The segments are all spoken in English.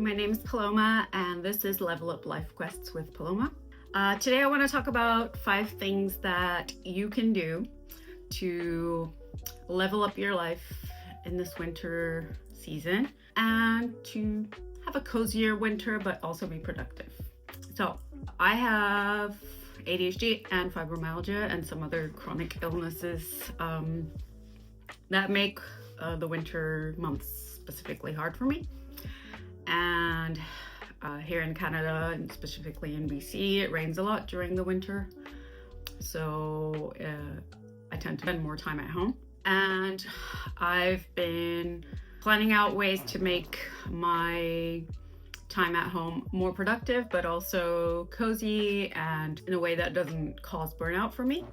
my name is Paloma and this is Level Up Life Quests with Paloma. Today I want to talk about 5 things that you can do to level up your life in this winter season and to have a cozier winter but also be productive. So I have ADHD and fibromyalgia and some other chronic illnesses that make the winter months specifically hard for me. And here in Canada and specifically in BC, it rains a lot during the winter. So I tend to spend more time at home. And I've been planning out ways to make my time at home more productive, but also cozy and in a way that doesn't cause burnout for me.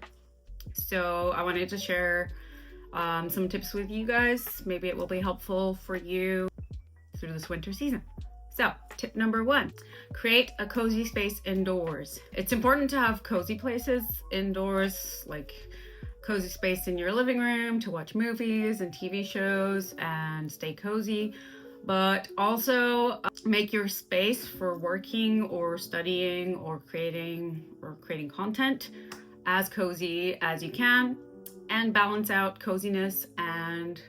So I wanted to share some tips with you guys. Maybe it will be helpful for you through this winter season. So tip number 1, create a cozy space indoors. It's important to have cozy places indoors, like cozy space in your living room to watch movies and TV shows and stay cozy, but also make your space for working or studying or creating content as cozy as you can, and balance out coziness and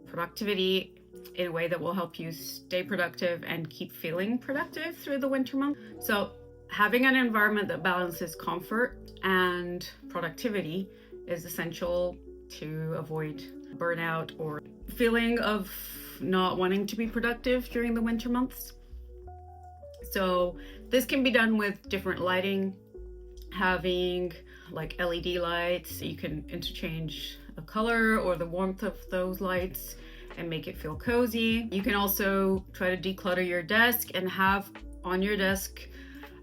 productivity in a way that will help you stay productive and keep feeling productive through the winter month. So having an environment that balances comfort and productivity is essential to avoid burnout or feeling of not wanting to be productive during the winter months. So this can be done with different lighting, having like LED lights. You can interchange the color or the warmth of those lights and make it feel cozy. You can also try to declutter your desk and have on your desk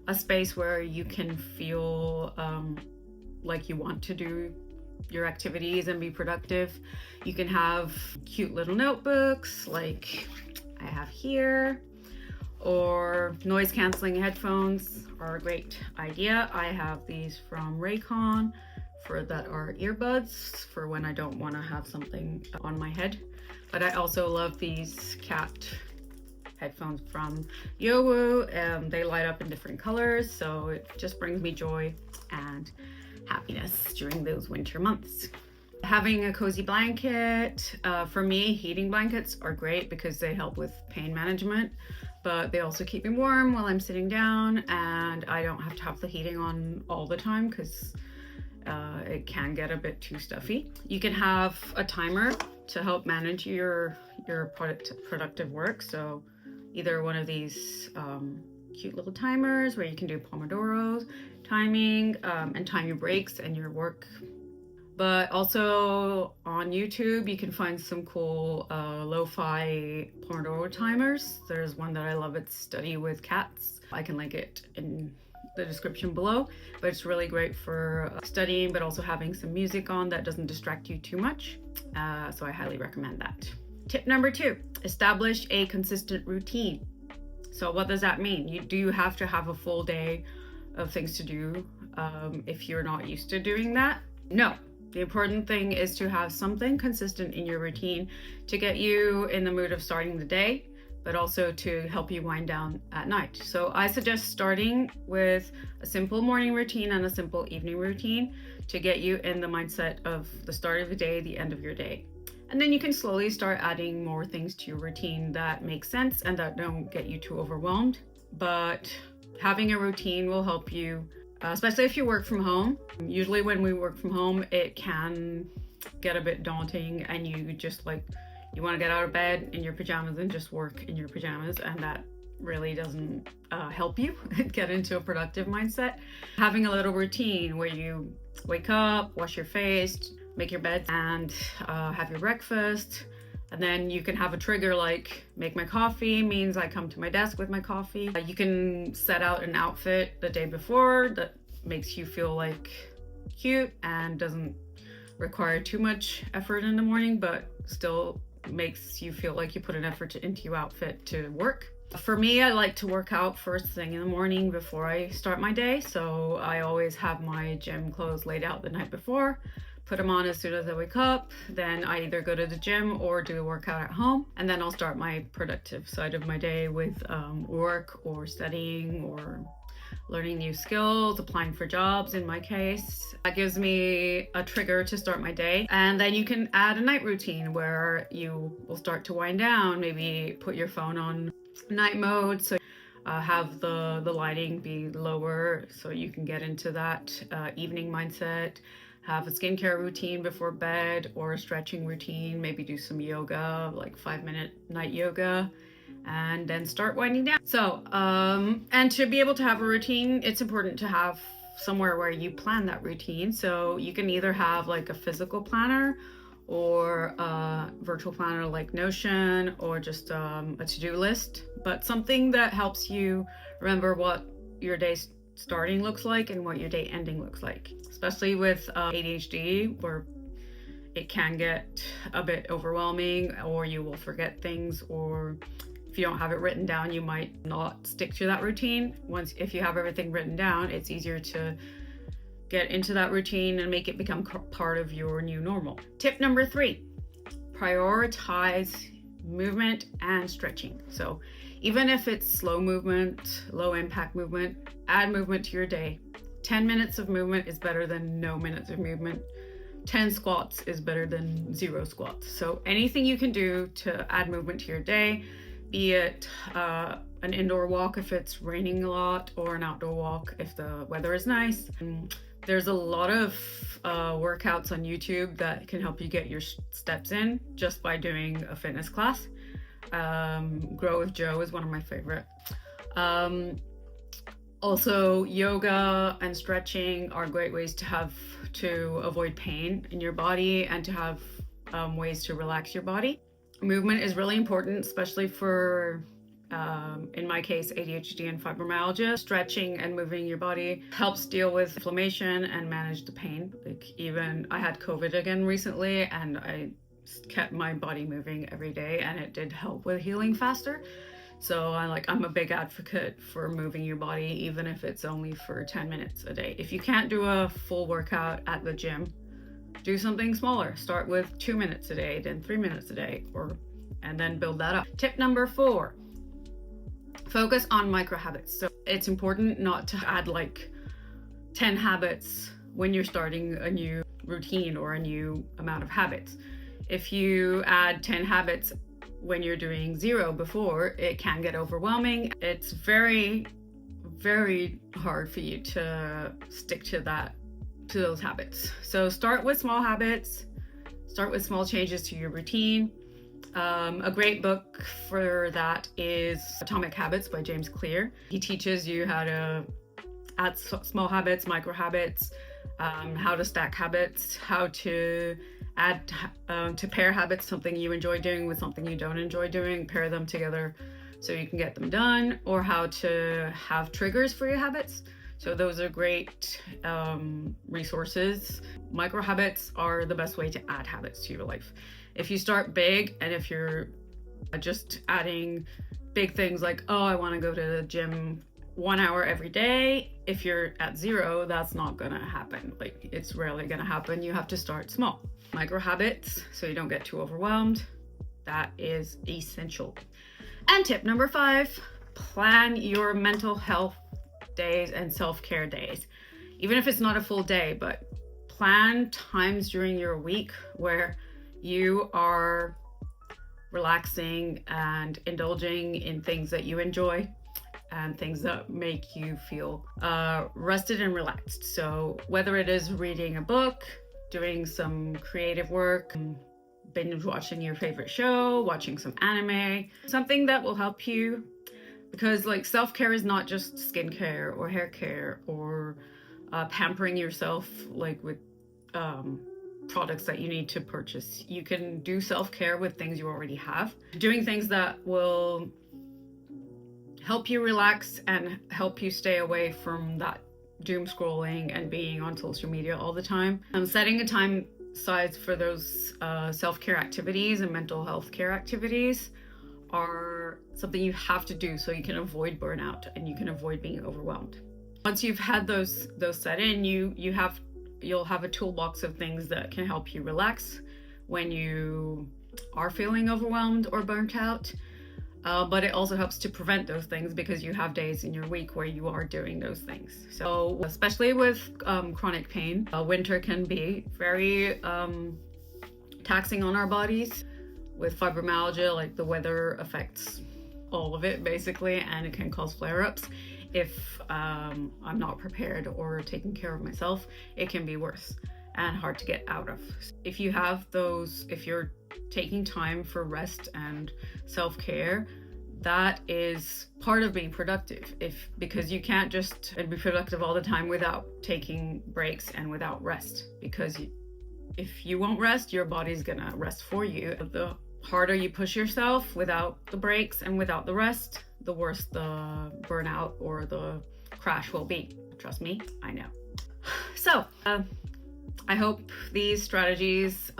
a space where you can feel like you want to do your activities and be productive. You can have cute little notebooks like I have here, or noise canceling headphones are a great idea. I have these from Raycon that are earbuds for when I don't want to have something on my head. But I also love these cat headphones from Yowu. They light up in different colors, so it just brings me joy and happiness during those winter months. Having a cozy blanket, for me, heating blankets are great because they help with pain management, but they also keep me warm while I'm sitting down, and I don't have to have the heating on all the time because it can get a bit too stuffy. You can have a timer to help manage your productive work. So either one of these cute little timers where you can do Pomodoro timing and time your breaks and your work. But also on YouTube, you can find some cool lo-fi Pomodoro timers. There's one that I love, it's Study with Cats. I can link it in the description below, but it's really great for studying, but also having some music on that doesn't distract you too much. So I highly recommend that. Tip number 2, establish a consistent routine. So what does that mean? You have to have a full day of things to do if you're not used to doing that? No. The important thing is to have something consistent in your routine to get you in the mood of starting the day, but also to help you wind down at night. So I suggest starting with a simple morning routine and a simple evening routine to get you in the mindset of the start of the day, the end of your day. And then you can slowly start adding more things to your routine that make sense and that don't get you too overwhelmed. But having a routine will help you, especially if you work from home. Usually when we work from home, it can get a bit daunting and you want to get out of bed in your pajamas and just work in your pajamas, and that really doesn't help you get into a productive mindset. Having a little routine where you wake up, wash your face, make your bed, and have your breakfast, and then you can have a trigger like make my coffee means I come to my desk with my coffee. You can set out an outfit the day before that makes you feel like cute and doesn't require too much effort in the morning, but still makes you feel like you put an effort into your outfit to work. For me, I like to work out first thing in the morning before I start my day, so I always have my gym clothes laid out the night before, put them on as soon as I wake up. Then I either go to the gym or do a workout at home, and then I'll start my productive side of my day with work or studying or learning new skills, applying for jobs in my case. That gives me a trigger to start my day. And then you can add a night routine where you will start to wind down, maybe put your phone on night mode, so have the lighting be lower so you can get into that evening mindset. Have a skincare routine before bed or a stretching routine, maybe do some yoga, like 5-minute night yoga, and then start winding down. So, and to be able to have a routine, it's important to have somewhere where you plan that routine. So you can either have like a physical planner or a virtual planner like Notion, or just a to-do list, but something that helps you remember what your day starting looks like and what your day ending looks like, especially with ADHD, where it can get a bit overwhelming, or you will forget things, or if you don't have it written down, you might not stick to that routine. If you have everything written down, it's easier to get into that routine and make it become part of your new normal. Tip number 3, prioritize movement and stretching. So even if it's slow movement, low impact movement, add movement to your day. 10 minutes of movement is better than no minutes of movement. 10 squats is better than 0 squats. So anything you can do to add movement to your day, be it an indoor walk if it's raining a lot, or an outdoor walk if the weather is nice. There's a lot of workouts on YouTube that can help you get your steps in just by doing a fitness class. Grow with Joe is one of my favorite. Also, yoga and stretching are great ways to avoid pain in your body and to have ways to relax your body. Movement is really important, especially for in my case, ADHD and fibromyalgia. Stretching and moving your body helps deal with inflammation and manage the pain. Like, even I had COVID again recently, and I kept my body moving every day, and it did help with healing faster. So I'm a big advocate for moving your body, even if it's only for 10 minutes a day. If you can't do a full workout at the gym, do something smaller. Start with 2 minutes a day, then 3 minutes a day, and then build that up. Tip number 4, focus on micro habits. So it's important not to add like 10 habits when you're starting a new routine or a new amount of habits. If you add 10 habits when you're doing 0 before, it can get overwhelming. It's very, very hard for you to stick to those habits. So start with small habits, start with small changes to your routine. A great book for that is Atomic Habits by James Clear. He teaches you how to add small habits, micro habits, how to stack habits, how to add to pair habits, something you enjoy doing with something you don't enjoy doing, pair them together so you can get them done, or how to have triggers for your habits. So those are great resources. Micro habits are the best way to add habits to your life. If you start big, and if you're just adding big things like, oh, I want to go to the gym 1 hour every day, if you're at 0, that's not gonna happen. Like, it's rarely gonna happen. You have to start small. Micro habits, so you don't get too overwhelmed. That is essential. And tip number 5, plan your mental health days and self-care days. Even if it's not a full day, but plan times during your week where you are relaxing and indulging in things that you enjoy and things that make you feel rested and relaxed. So whether it is reading a book, doing some creative work, binge watching your favorite show, watching some anime, something that will help you, because like self-care is not just skincare or hair care or pampering yourself like with products that you need to purchase. You can do self-care with things you already have. Doing things that will help you relax and help you stay away from that doom scrolling and being on social media all the time. Setting a time aside for those self-care activities and mental health care activities are something you have to do so you can avoid burnout and you can avoid being overwhelmed. Once you've had those set in, you'll have a toolbox of things that can help you relax when you are feeling overwhelmed or burnt out. But it also helps to prevent those things because you have days in your week where you are doing those things. So especially with chronic pain, winter can be very taxing on our bodies. With fibromyalgia, like the weather affects all of it basically, and it can cause flare-ups. If I'm not prepared or taking care of myself, it can be worse and hard to get out of. If you're taking time for rest and self-care, that is part of being productive. Because you can't just be productive all the time without taking breaks and without rest, because if you won't rest, your body's gonna rest for you. The harder you push yourself without the breaks and without the rest, the worse the burnout or the crash will be. Trust me, I know. So I hope these strategies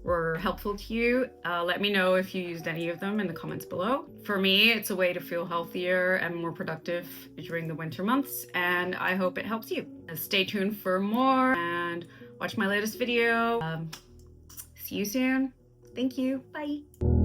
were helpful to you. Let me know if you used any of them in the comments below. For me, it's a way to feel healthier and more productive during the winter months, and I hope it helps you. Stay tuned for more and watch my latest video. See you soon. Thank you. Bye.